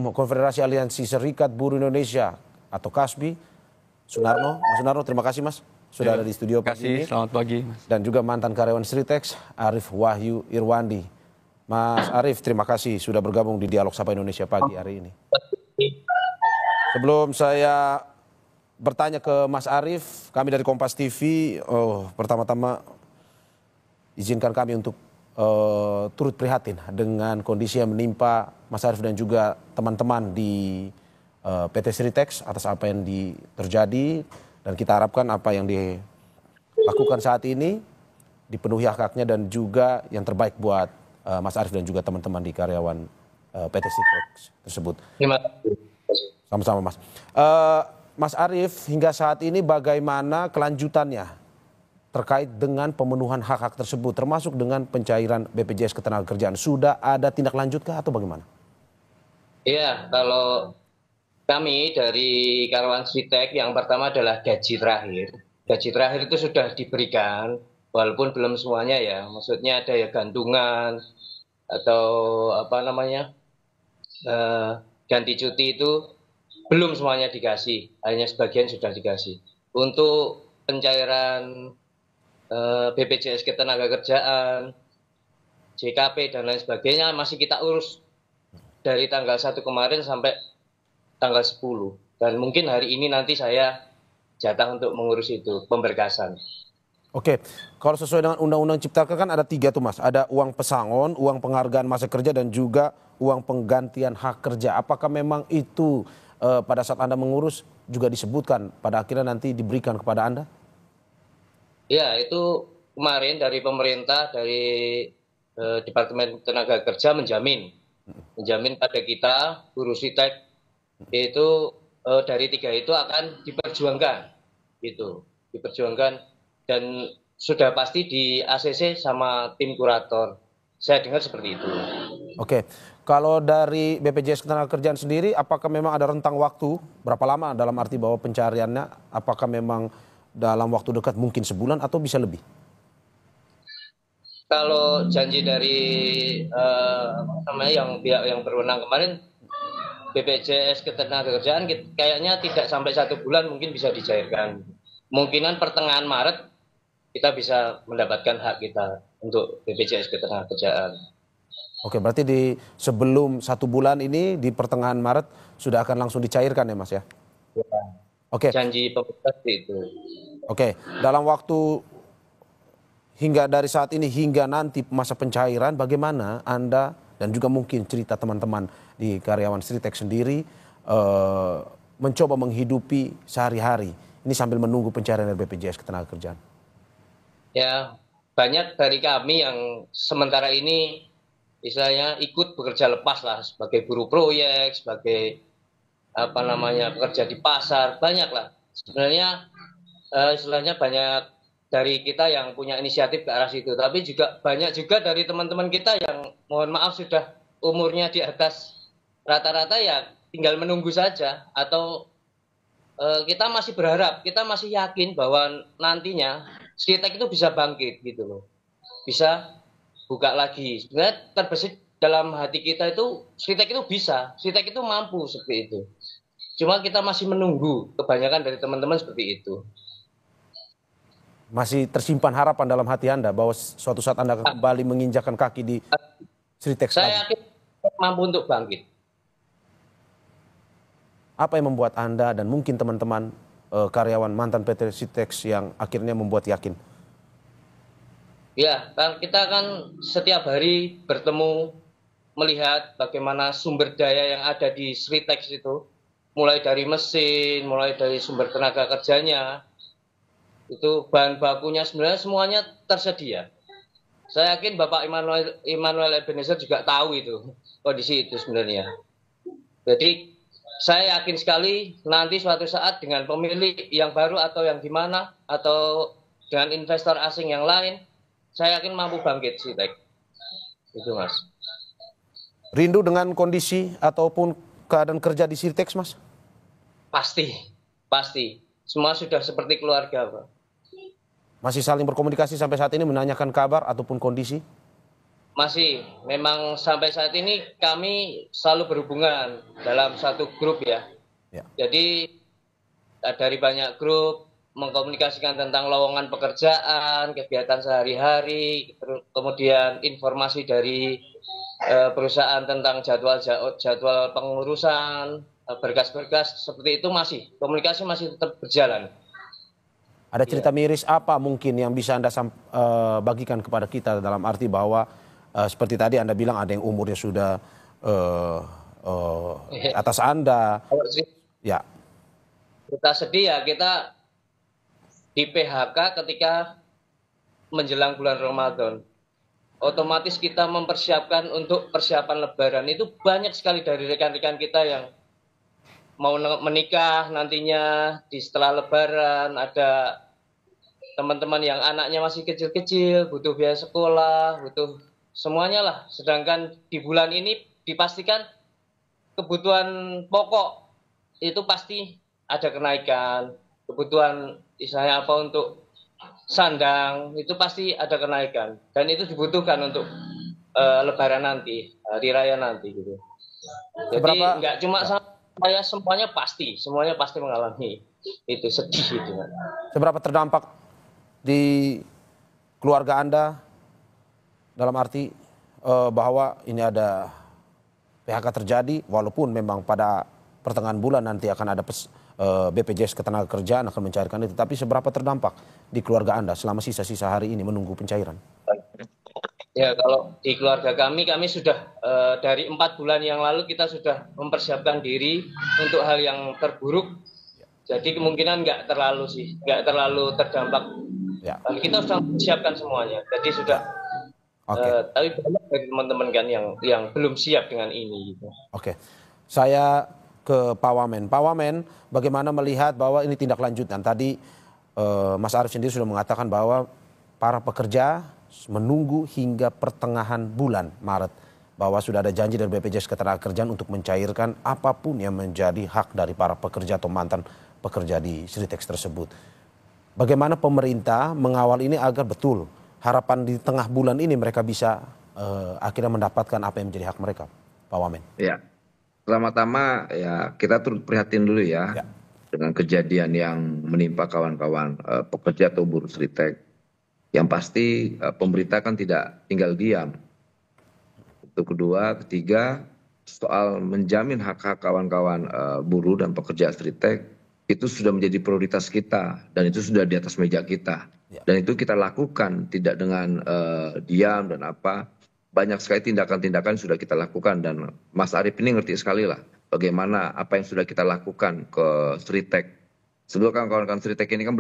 Konfederasi Aliansi Serikat Buruh Indonesia atau KASBI, Sunarno. Mas Sunarno, terima kasih Mas sudah ada di studio pagi ini. Selamat pagi Mas. Dan juga mantan karyawan Sritex, Arief Wahyu Irwandi. Mas Arief, terima kasih sudah bergabung di Dialog Sapa Indonesia pagi hari ini. Sebelum saya bertanya ke Mas Arief, kami dari Kompas TV, pertama-tama izinkan kami untuk turut prihatin dengan kondisi yang menimpa Mas Arief dan juga teman-teman di PT Sritex atas apa yang terjadi, dan kita harapkan apa yang dilakukan saat ini dipenuhi hak-haknya dan juga yang terbaik buat Mas Arief dan juga teman-teman di karyawan PT Sritex tersebut. Terima kasih. Sama-sama Mas. Mas Arief, hingga saat ini bagaimana kelanjutannya terkait dengan pemenuhan hak-hak tersebut, termasuk dengan pencairan BPJS Ketenagakerjaan? Sudah ada tindak lanjutkah atau bagaimana? Iya, kalau kami dari karyawan Sritex yang pertama adalah gaji terakhir. Gaji terakhir itu sudah diberikan, walaupun belum semuanya ya. Maksudnya ada ya gantungan atau apa namanya ganti cuti itu belum semuanya dikasih, hanya sebagian sudah dikasih. Untuk pencairan BPJS Ketenagakerjaan, JKP dan lain sebagainya masih kita urus dari tanggal 1 kemarin sampai tanggal 10. Dan mungkin hari ini nanti saya jatah untuk mengurus itu, pemberkasan. Oke, kalau sesuai dengan Undang-Undang Cipta Kerja kan ada 3 tuh Mas. Ada uang pesangon, uang penghargaan masa kerja, dan juga uang penggantian hak kerja. Apakah memang itu pada saat Anda mengurus juga disebutkan pada akhirnya nanti diberikan kepada Anda? Ya, itu kemarin dari pemerintah, dari Departemen Tenaga Kerja menjamin pada kita, buruh Sritex, itu dari 3 itu akan diperjuangkan, gitu, diperjuangkan, dan sudah pasti di ACC sama tim kurator. Saya dengar seperti itu. Oke, kalau dari BPJS Ketenagakerjaan sendiri, apakah memang ada rentang waktu berapa lama, dalam arti bahwa pencariannya apakah memang dalam waktu dekat mungkin sebulan atau bisa lebih? Kalau janji dari yang pihak yang berwenang kemarin, BPJS Ketenagakerjaan kayaknya tidak sampai 1 bulan mungkin bisa dicairkan. Kemungkinan pertengahan Maret kita bisa mendapatkan hak kita untuk BPJS Ketenagakerjaan. Oke, berarti sebelum 1 bulan ini, di pertengahan Maret sudah akan langsung dicairkan ya Mas ya? Ya. Oke. Janji pemerintah itu. Oke, dalam waktu hingga dari saat ini hingga nanti masa pencairan, bagaimana Anda dan juga mungkin cerita teman-teman di karyawan Sritex sendiri mencoba menghidupi sehari-hari ini sambil menunggu pencairan dari BPJS Ketenagakerjaan? Ya, banyak dari kami yang sementara ini istilahnya ikut bekerja lepas lah, sebagai buruh proyek, sebagai pekerja di pasar, banyak lah. Sebenarnya istilahnya banyak dari kita yang punya inisiatif ke arah situ, tapi juga banyak juga dari teman-teman kita yang mohon maaf sudah umurnya di atas rata-rata, ya tinggal menunggu saja, atau kita masih berharap, kita masih yakin bahwa nantinya Sritex itu bisa bangkit gitu loh, bisa buka lagi. Sebenarnya terbesit dalam hati kita itu Sritex itu bisa, Sritex itu mampu seperti itu. Cuma kita masih menunggu, kebanyakan dari teman-teman seperti itu. Masih tersimpan harapan dalam hati Anda bahwa suatu saat Anda kembali menginjakkan kaki di Sritex? Saya yakin mampu untuk bangkit. Apa yang membuat Anda dan mungkin teman-teman karyawan mantan PT Sritex yang akhirnya membuat yakin? Ya, kita kan setiap hari bertemu, melihat bagaimana sumber daya yang ada di Sritex itu, mulai dari mesin, mulai dari sumber tenaga kerjanya, itu bahan bakunya sebenarnya semuanya tersedia. Saya yakin Bapak Immanuel Ebenezer juga tahu itu, kondisi itu sebenarnya. Jadi saya yakin sekali nanti suatu saat dengan pemilik yang baru atau yang di mana, atau dengan investor asing yang lain, saya yakin mampu bangkit Sritex. Itu Mas. Rindu dengan kondisi ataupun keadaan kerja di Sritex, Mas? Pasti, pasti. Semua sudah seperti keluarga, Pak. Masih saling berkomunikasi sampai saat ini, menanyakan kabar ataupun kondisi? masih, memang sampai saat ini kami selalu berhubungan dalam satu grup ya. Ya. Jadi dari banyak grup mengkomunikasikan tentang lowongan pekerjaan, kegiatan sehari-hari, kemudian informasi dari perusahaan tentang jadwal pengurusan, berkas-berkas seperti itu masih, komunikasi masih tetap berjalan. Ada cerita miris apa mungkin yang bisa Anda bagikan kepada kita dalam arti bahwa seperti tadi Anda bilang ada yang umurnya sudah atas Anda. Kalau Ya, kita sedih ya, kita di PHK ketika menjelang bulan Ramadan. Otomatis kita mempersiapkan untuk persiapan Lebaran. Itu banyak sekali dari rekan-rekan kita yang mau menikah nantinya di setelah Lebaran. Ada teman-teman yang anaknya masih kecil-kecil, butuh biaya sekolah, butuh semuanya lah. Sedangkan di bulan ini dipastikan kebutuhan pokok itu pasti ada kenaikan. Kebutuhan misalnya apa untuk sandang itu pasti ada kenaikan, dan itu dibutuhkan untuk Lebaran nanti, hari raya nanti gitu. Jadi nggak cuma saya, semuanya pasti mengalami itu, sedih itu. seberapa terdampak di keluarga Anda dalam arti bahwa ini ada PHK terjadi, walaupun memang pada pertengahan bulan nanti akan ada BPJS Ketenagakerjaan akan mencairkan itu, tapi seberapa terdampak di keluarga Anda selama sisa-sisa hari ini menunggu pencairan? Ya, kalau di keluarga kami sudah dari 4 bulan yang lalu kita sudah mempersiapkan diri untuk hal yang terburuk. Jadi kemungkinan nggak terlalu terdampak. Ya. Kita sudah mempersiapkan semuanya. Jadi sudah. Tapi banyak dari teman-teman kan yang belum siap dengan ini. Gitu. Oke, saya ke Pak Wamen. Pak Wamen, bagaimana melihat bahwa ini tindak lanjutan? Tadi Mas Arief sendiri sudah mengatakan bahwa para pekerja menunggu hingga pertengahan bulan Maret, bahwa sudah ada janji dari BPJS Ketenagakerjaan untuk mencairkan apapun yang menjadi hak dari para pekerja atau mantan pekerja di Sritex tersebut. Bagaimana pemerintah mengawal ini agar betul harapan di tengah bulan ini mereka bisa akhirnya mendapatkan apa yang menjadi hak mereka, Pak Wamen? Ya, pertama-tama ya kita turut prihatin dulu ya dengan kejadian yang menimpa kawan-kawan pekerja atau buruh Sritex. Yang pasti pemerintah kan tidak tinggal diam. Itu kedua, ketiga, soal menjamin hak-hak kawan-kawan buruh dan pekerja Sritex itu sudah menjadi prioritas kita, dan itu sudah di atas meja kita. Dan itu kita lakukan tidak dengan diam dan apa. Banyak sekali tindakan-tindakan sudah kita lakukan, dan Mas Arief ini ngerti sekali lah bagaimana apa yang sudah kita lakukan ke Sritex. Sebelum kawan-kawan Sritex ini kan